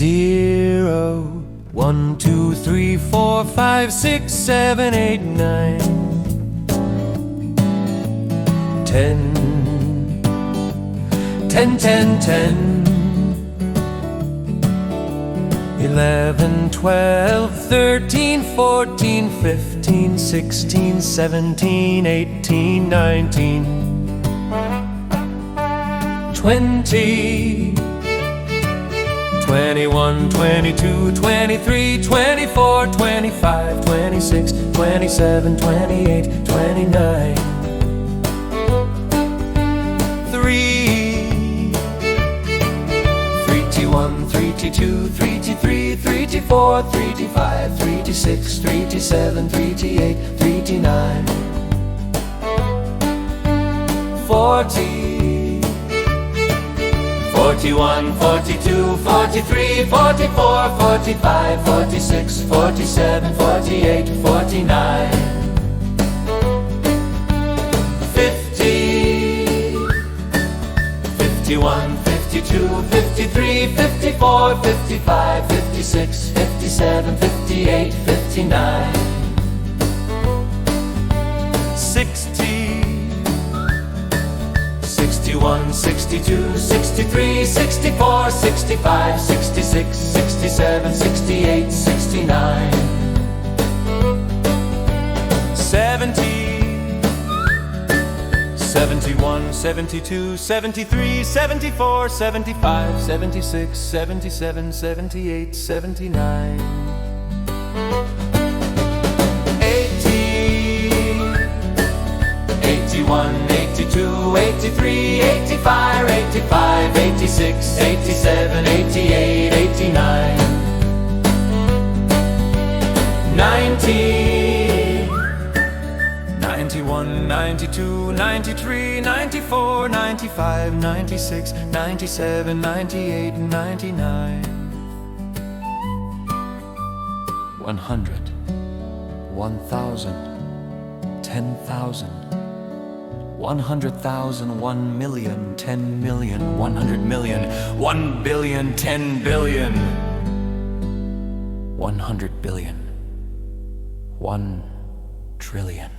0, 1, 2, 3, 4, 5, 6, 7, 8, 9, 10, 10, 10, 10, 11, 12, 13, 14, 15, 16, 17, 18, 19, 20, 21, 22, 23, 24, 25, 26, 27, 28, 29, 3, 31, 32, 33, 34, 35, 36, 37, 38, 39, 40, 41, 42, 43, 44, 45, 46, 47, 48, 49, 50, 51, 52, 53, 54, 55, 56, 57, 58, 59, 60, 61, 62, 63, 64, 65, 66, 67, 68, 69, 70, 71, 72, 73, 74, 75, 76, 77, 78, 79, 81, 82, 83, 85, 85, 86, 87, 88, 89, 90, 91, 92, 93, 94, 95, 96, 97, 98, 99, 100, 1,000, 10,000, 100,000, 1 million, 10 million, 100 million, 1 billion, 10 billion, 100 billion, 1 trillion.